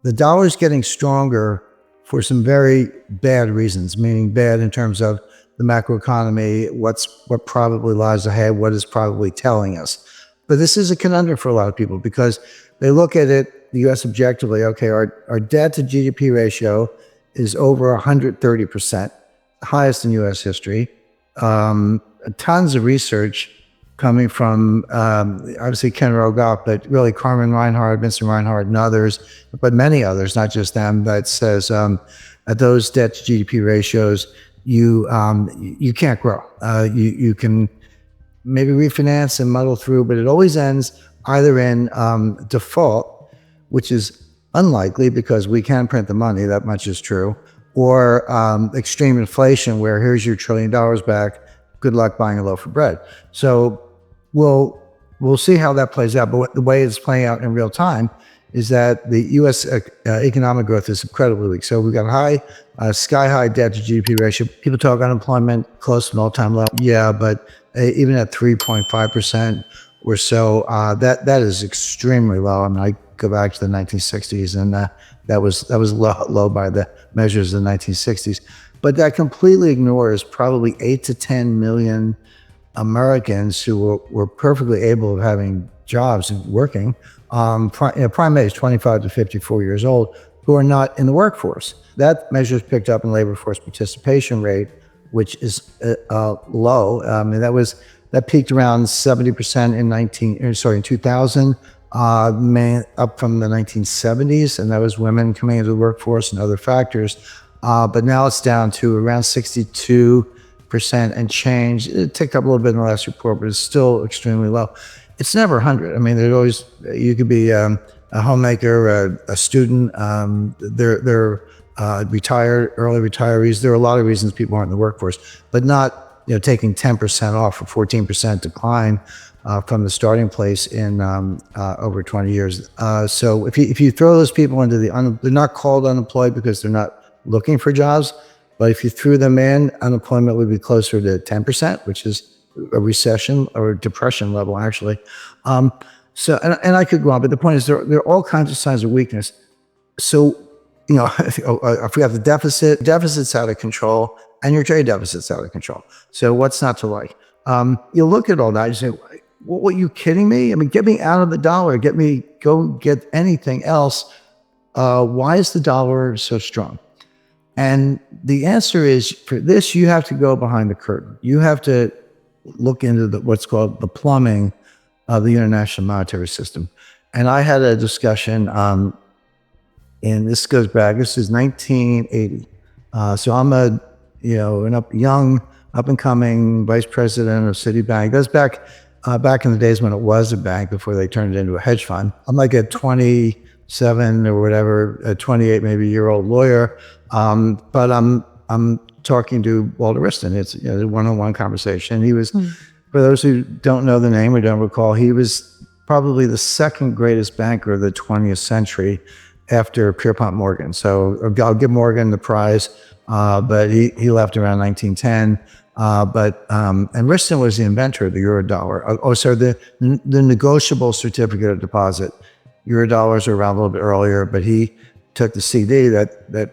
the dollar's getting stronger for some very bad reasons, meaning bad in terms of the macroeconomy, what probably lies ahead, what is probably telling us. But this is a conundrum for a lot of people because they look at it, the U.S. objectively, okay, our debt to GDP ratio is over 130%, highest in U.S. history. Tons of research coming from, obviously Ken Rogoff, but really Carmen Reinhard, Vincent Reinhard, and others, but many others, not just them, that says at those debt to GDP ratios, you can't grow. You can maybe refinance and muddle through, but it always ends either in default, which is unlikely because we can print the money, that much is true, or extreme inflation where here's your $1 trillion back, good luck buying a loaf of bread. So we'll see how that plays out. But the way it's playing out in real time is that the U.S. Economic growth is incredibly weak. So we've got sky high debt to GDP ratio. People talk unemployment close to an all-time low. Yeah, but even at 3.5% or so, that is extremely low. I mean, I go back to the 1960s, and that was low by the measures of the 1960s. But that completely ignores probably 8 to 10 million Americans who were perfectly able of having jobs and working, prime age 25 to 54 years old, who are not in the workforce. That measure is picked up in labor force participation rate, which is low. That peaked around 70% in 2000, up from the 1970s, and that was women coming into the workforce and other factors. But now it's down to around 62% and change. It ticked up a little bit in the last report, but it's still extremely low. It's never 100. I mean, you could be a homemaker, a student, they're retired, early retirees. There are a lot of reasons people aren't in the workforce, but not taking 10% off or 14% decline from the starting place in over 20 years. So if you throw those people into they're not called unemployed because they're not looking for jobs, but if you threw them in, unemployment would be closer to 10%, which is a recession or a depression level, actually. So I could go on, but the point is there are all kinds of signs of weakness. So, if we have the deficit's out of control, and your trade deficit's out of control. So what's not to like? You look at all that, you say, what, are you kidding me? I mean, get me out of the dollar, go get anything else. Why is the dollar so strong? And the answer is, for this, you have to go behind the curtain. You have to look into what's called the plumbing of the international monetary system. And I had a discussion, and this goes back, this is 1980. So I'm a young, up-and-coming vice president of Citibank. It goes back in the days when it was a bank before they turned it into a hedge fund. I'm like a 27 or whatever, a 28 maybe year-old lawyer, but I'm talking to Walter Wriston. It's a one-on-one conversation. He was, for those who don't know the name or don't recall, he was probably the second greatest banker of the 20th century after Pierpont Morgan. So I'll give Morgan the prize, but he left around 1910. And Wriston was the inventor of the Eurodollar. The negotiable certificate of deposit. Eurodollars are around a little bit earlier, but he took the CD that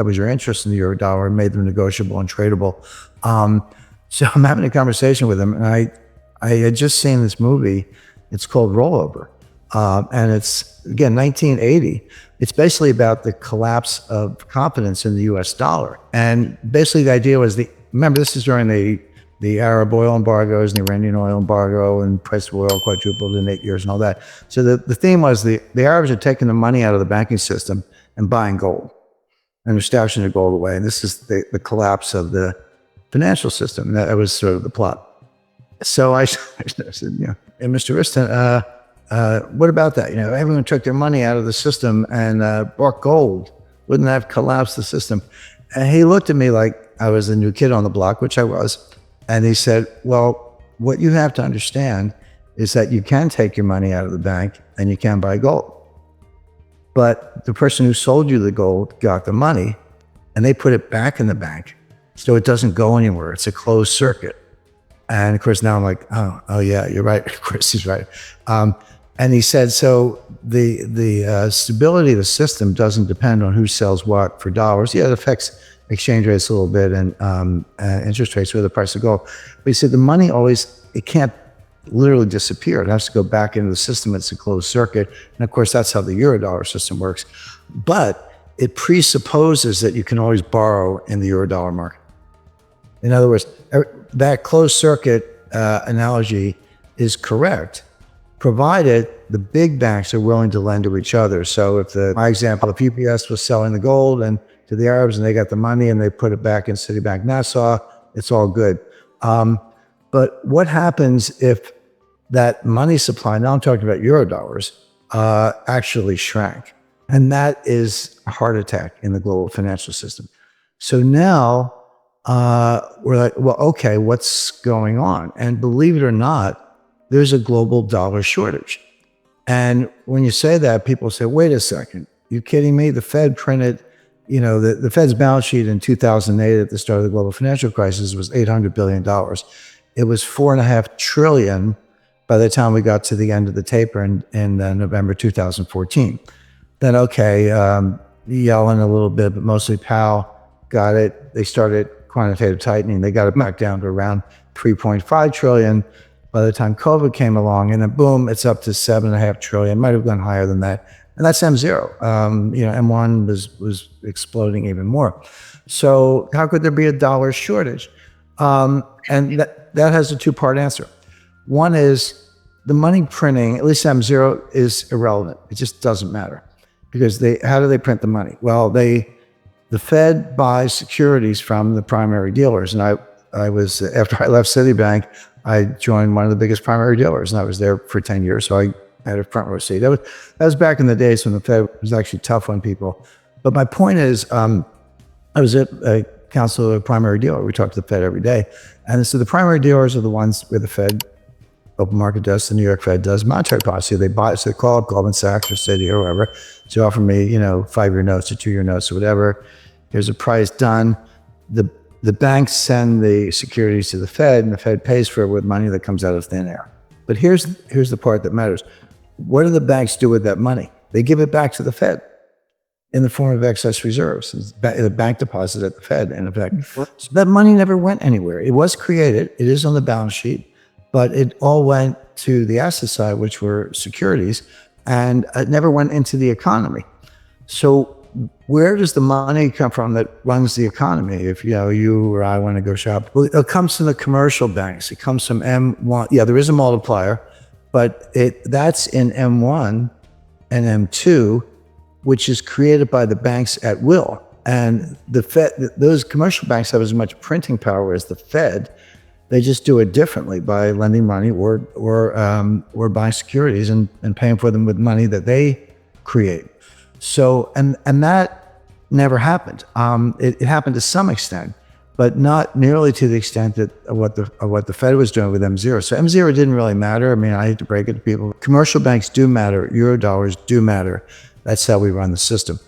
was your interest in the Eurodollar and made them negotiable and tradable. So I'm having a conversation with him, and I had just seen this movie. It's called Rollover, and it's, again, 1980. It's basically about the collapse of confidence in the U.S. dollar. And basically the idea was, remember, this is during the Arab oil embargoes and the Iranian oil embargo, and price of oil quadrupled in 8 years and all that. So the theme was the Arabs are taking the money out of the banking system and buying gold, and they're stashing the gold away. And this is the collapse of the financial system. That was sort of the plot. So I said, hey, Mr. Wriston, what about that? Everyone took their money out of the system and bought gold. Wouldn't that have collapsed the system? And he looked at me like I was a new kid on the block, which I was. And he said, well, what you have to understand is that you can take your money out of the bank and you can buy gold. But the person who sold you the gold got the money and they put it back in the bank, so it doesn't go anywhere. It's a closed circuit. And of course, now I'm like, oh yeah, you're right. Of course, he's right. And he said, so the stability of the system doesn't depend on who sells what for dollars. Yeah, it affects exchange rates a little bit and interest rates with the price of gold. But he said the money always, it can't literally disappear. It has to go back into the system. It's a closed circuit. And of course, that's how the Eurodollar system works. But it presupposes that you can always borrow in the Eurodollar market. In other words, that closed circuit analogy is correct, provided the big banks are willing to lend to each other. So if my example, if UPS was selling the gold and to the Arabs and they got the money and they put it back in Citibank Nassau, it's all good. But what happens if that money supply, now I'm talking about Eurodollars, actually shrank? And that is a heart attack in the global financial system. So now we're like, well, okay, what's going on? And believe it or not, there's a global dollar shortage. And when you say that, people say, wait a second, you kidding me? The Fed printed, the Fed's balance sheet in 2008 at the start of the global financial crisis was $800 billion. It was $4.5 trillion by the time we got to the end of the taper in November 2014. Then, okay, Yellen a little bit, but mostly Powell got it. They started quantitative tightening. They got it back down to around 3.5 trillion by the time COVID came along. And then boom, it's up to 7.5 trillion. Might have gone higher than that. And that's M0. M1 was exploding even more. So how could there be a dollar shortage? And that has a two-part answer. One is the money printing, at least M0, is irrelevant. It just doesn't matter. Because how do they print the money? Well, the Fed buys securities from the primary dealers. And I was, after I left Citibank, I joined one of the biggest primary dealers, and I was there for 10 years. So I had a front row seat. That was back in the days when the Fed was actually tough on people. But my point is, I was at a council of a primary dealer. We talked to the Fed every day. And so the primary dealers are the ones where the Fed open market does, the New York Fed does monetary policy. They buy, so they call up Goldman Sachs or Citi or whoever to offer me, 5-year notes or 2-year notes or whatever. Here's a price done. The banks send the securities to the Fed, and the Fed pays for it with money that comes out of thin air. But here's the part that matters. What do the banks do with that money? They give it back to the Fed in the form of excess reserves. The bank deposit at the Fed, in effect. So that money never went anywhere. It was created. It is on the balance sheet, but it all went to the asset side, which were securities, and it never went into the economy. So where does the money come from that runs the economy? If you or I want to go shop, well, it comes from the commercial banks. It comes from M1. Yeah, there is a multiplier, but that's in M1 and M2, which is created by the banks at will. And the Fed, those commercial banks have as much printing power as the Fed. They just do it differently by lending money or buying securities and paying for them with money that they create. So, and that never happened. It happened to some extent, but not nearly to the extent that what the Fed was doing with M0. So M0 didn't really matter. I mean, I hate to break it to people. Commercial banks do matter. Eurodollars do matter. That's how we run the system.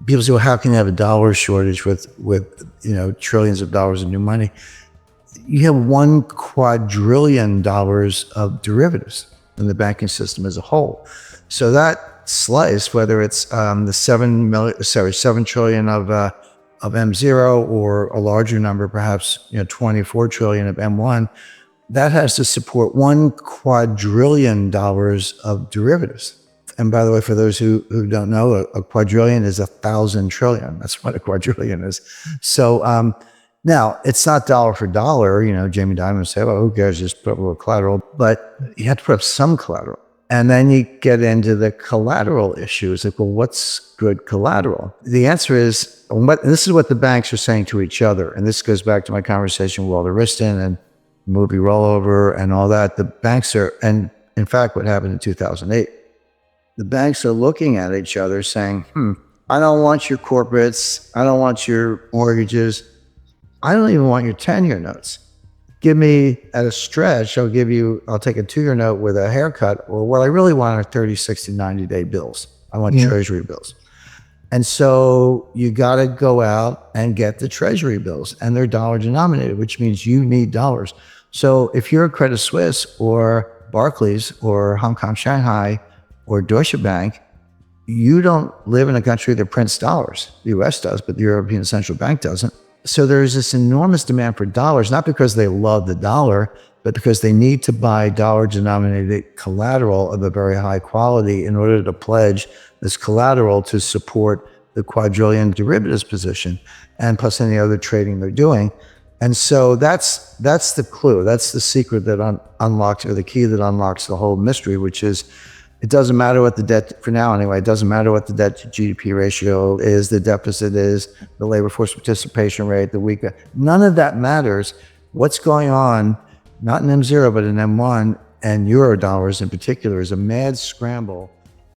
People say, well, how can you have a dollar shortage with trillions of dollars of new money? You have $1 quadrillion of derivatives in the banking system as a whole. So that slice, whether it's the 7 trillion of M0 or a larger number, perhaps 24 trillion of M1, that has to support $1 quadrillion of derivatives. And by the way, for those who don't know, a quadrillion is 1,000 trillion. That's what a quadrillion is. So now, it's not dollar for dollar. Jamie Dimon would say, well, who cares, just put up a little collateral. But you have to put up some collateral. And then you get into the collateral issues. Like, well, what's good collateral? The answer is, this is what the banks are saying to each other. And this goes back to my conversation with Walter Wriston and movie Rollover and all that. The banks are, and in fact, what happened in 2008, the banks are looking at each other saying, I don't want your corporates. I don't want your mortgages. I don't even want your 10-year notes. Give me, at a stretch, I'll take a 2-year note with a haircut, or what I really want are 30, 60, 90-day bills. I want treasury bills. And so you got to go out and get the treasury bills, and they're dollar denominated, which means you need dollars. So if you're a Credit Suisse or Barclays or Hong Kong, Shanghai, or Deutsche Bank, you don't live in a country that prints dollars. The US does, but the European Central Bank doesn't. So there's this enormous demand for dollars, not because they love the dollar, but because they need to buy dollar-denominated collateral of a very high quality in order to pledge this collateral to support the quadrillion derivatives position, and plus any other trading they're doing. And so that's the clue. That's the secret that unlocks, or the key that unlocks the whole mystery, which is it doesn't matter what the debt, for now anyway, it doesn't matter what the debt to GDP ratio is, the deficit is, the labor force participation rate, the weak, none of that matters. What's going on, not in M0, but in M1 and Euro dollars in particular, is a mad scramble